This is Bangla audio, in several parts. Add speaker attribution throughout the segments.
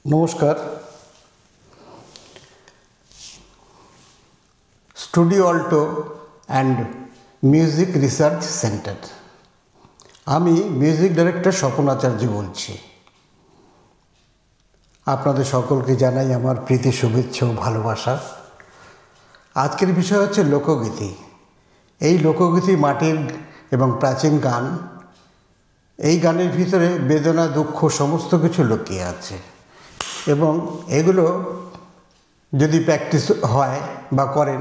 Speaker 1: নমস্কার। Studio Alto and music research centre, আমি মিউজিক ডাইরেক্টর স্বপন আচার্য বলছি। আপনাদের সকলকে জানাই আমার প্রীতি, শুভেচ্ছা ও ভালোবাসা। আজকের বিষয় হচ্ছে লোকগীতি। এই লোকগীতি মাটির এবং প্রাচীন গান। এই গানের ভিতরে বেদনা, দুঃখ সমস্ত কিছু লুকিয়ে আছে এবং এগুলো যদি প্র্যাকটিস হয় বা করেন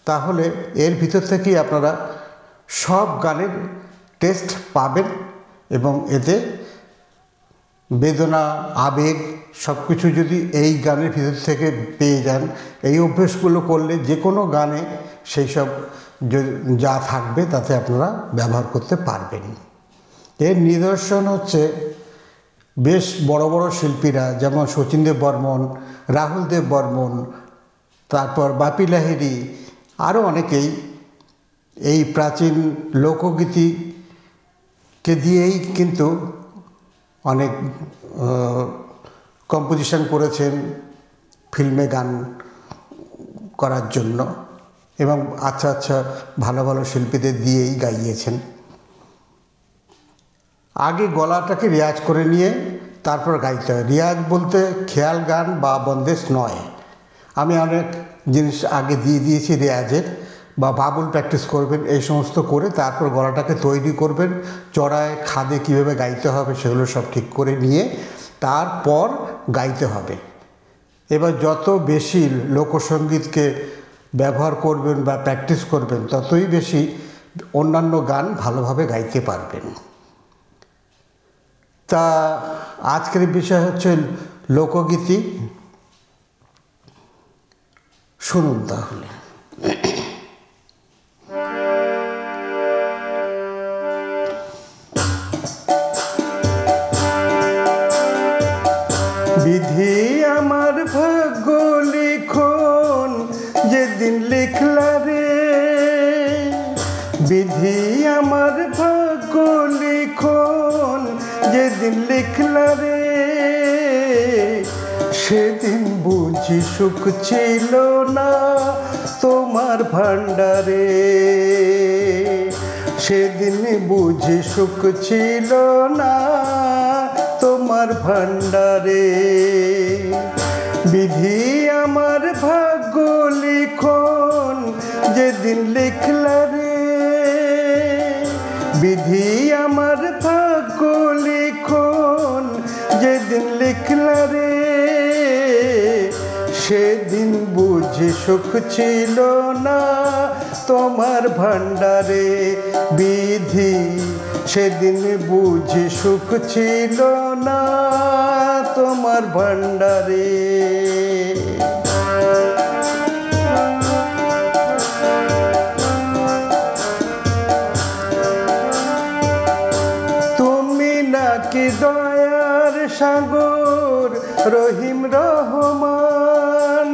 Speaker 1: তাহলে এর ভিতর থেকেই আপনারা সব গানের টেস্ট পাবেন এবং এতে বেদনা, আবেগ সব কিছু যদি এই গানের ভিতর থেকে পেয়ে যান, এই অভ্যেসগুলো করলে যে কোনো গানে সেই সব যা থাকবে তাতে আপনারা ব্যবহার করতে পারবেন। এর নিদর্শন হচ্ছে বেশ বড় বড় শিল্পীরা যেমন শচীন দেব বর্মন, রাহুল দেব বর্মন, তারপর বাপি লাহিড়ী, আরও অনেকেই এই প্রাচীন লোকগীতিকে দিয়েই কিন্তু অনেক কম্পোজিশন করেছেন ফিল্মে গান করার জন্য এবং আচ্ছা ভালো ভালো শিল্পীদের দিয়েই গাইয়েছেন। আগে গলাটাকে রেয়াজ করে নিয়ে তারপর গাইতে হয়। রেয়াজ বলতে খেয়াল গান বা বন্দেশ নয়। আমি অনেক জিনিস আগে দিয়ে দিয়েছি রেয়াজের, বা বাবুল প্র্যাকটিস করবেন, এই সমস্ত করে তারপর গলাটাকে তৈরি করবেন। চড়ায় খাদে কীভাবে গাইতে হবে সেগুলো সব ঠিক করে নিয়ে তারপর গাইতে হবে। এবার যত বেশি লোকসঙ্গীতকে ব্যবহার করবেন বা প্র্যাকটিস করবেন ততই বেশি অন্যান্য গান ভালোভাবে গাইতে পারবেন। তা আজকের বিষয় হচ্ছে লোকগীতি। শুনুন তাহলে। বিধি আমার ভাগ্য লিখন যেদিন লিখলা রে, বিধি আমার ভাগ্য লিখন যেদিন লিখলা রে, সেদিন বুঝি সুখ ছিল না তোমার ভাণ্ডারে, সেদিন বুঝি সুখ ছিল না তোমার ভাণ্ডারে। বিধি আমার ভাগ্য লিখন যেদিন লিখলা রে, বিধি আমার ভাগ্য লিখন যেদিন লিখলা রে, সেদিন বুঝি সুখ ছিল না তোমার ভাণ্ডারে। বিধি সেদিন বুঝি সুখ ছিল না তোমার ভাণ্ডারে। তুমি নাকি দয়ার সাগর রহিম রহমান,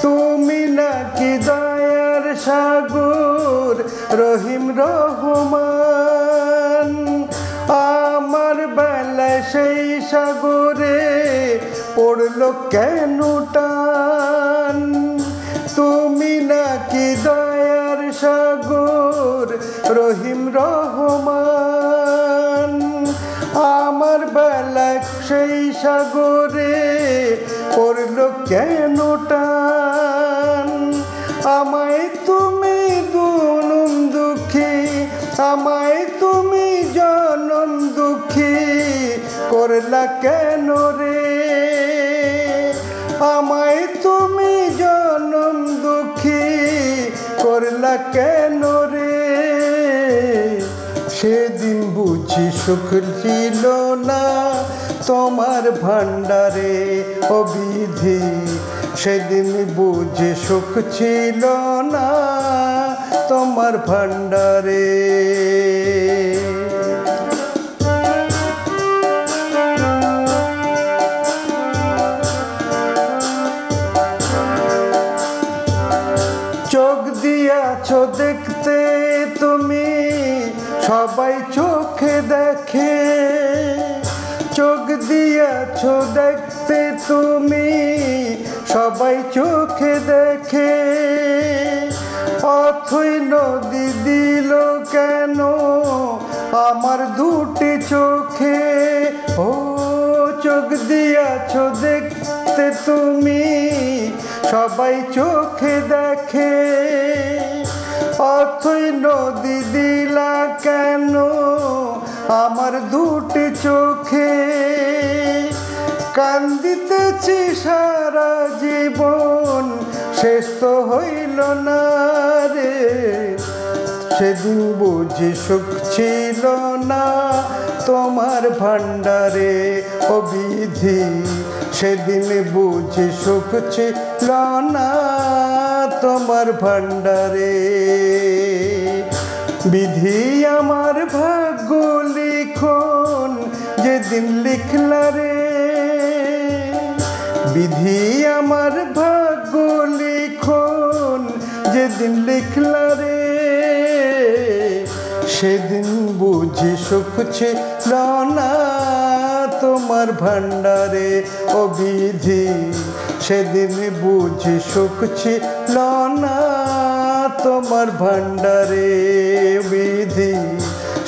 Speaker 1: তুমি নাকি দয়ার সাগর রহিম রহমান, আমার বেলায় সেই সাগরে পড়ল কেন টান। তুমি নাকি দয়ার সাগর রহিম রহমান, আমার বেলায় সেই সাগরে পড়ল কেন টান। আমায় তুমি জনম দুঃখী, আমায় তুমি জনম দুঃখী করলা কেন রে, আমায় তুমি জনম দুঃখী করলা কেন রে। সেদিন বুঝি সুখ ছিল না তোমার ভাণ্ডারে, ও বিধি সেদিন বুঝি সুখ ছিল না তোমার ভাণ্ডারে। চোখ দিয়াছ দেখতে তুমি সবাই চোখে দেখে, চোখ দিয়াছ দেখতে দেখতে তুমি সবাই চোখে দেখে, অথই নদী দিল কেন আমার দুটি চোখে। ও চোখ দিয়াছ দেখতে তুমি সবাই চোখে দেখে, অথই নদী দিলা কেন আমার দুটি চোখে। কান্দিতেছি সারা জীবন শেষ তো হইল না রে, সেদিন বুঝি সুখ ছিল না তোমার ভাণ্ডারে। ও বিধি সেদিন বুঝি সুখ ছিল না তোমার ভাণ্ডারে। বিধি আমার ভাগ্য লিখন যেদিন লিখলা রে, বিধি আমার ভাগ্য লিখন যেদিন লিখলা রে, সেদিন বুঝি সুখ ছিল না তোমার ভাণ্ডারে। ও বিধি সেদিন বুঝি সুখ ছিল না তোমার ভাণ্ডারে। বিধি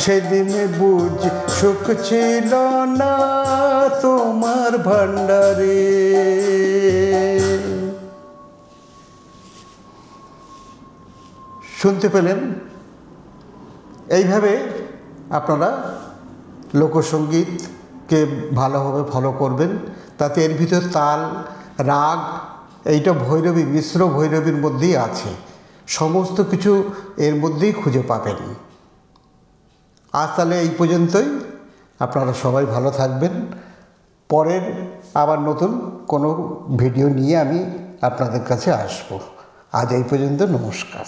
Speaker 1: সেদিন বুঝি সুখ ছিল না তোমার ভাণ্ডারে। শুনতে পেলেন? এইভাবে আপনারা লোকসঙ্গীতকে ভালোভাবে ফলো করবেন, তাতে এর ভিতর তাল, রাগ, এইটা ভৈরবী, মিশ্র ভৈরবীর মধ্যেই আছে, সমস্ত কিছু এর মধ্যেই খুঁজে পাবেন। আজ তাহলে এই পর্যন্তই, আপনারা সবাই ভালো থাকবেন। পরের আবার নতুন কোনো ভিডিও নিয়ে আমি আপনাদের কাছে আসব। আজ এই পর্যন্ত, নমস্কার।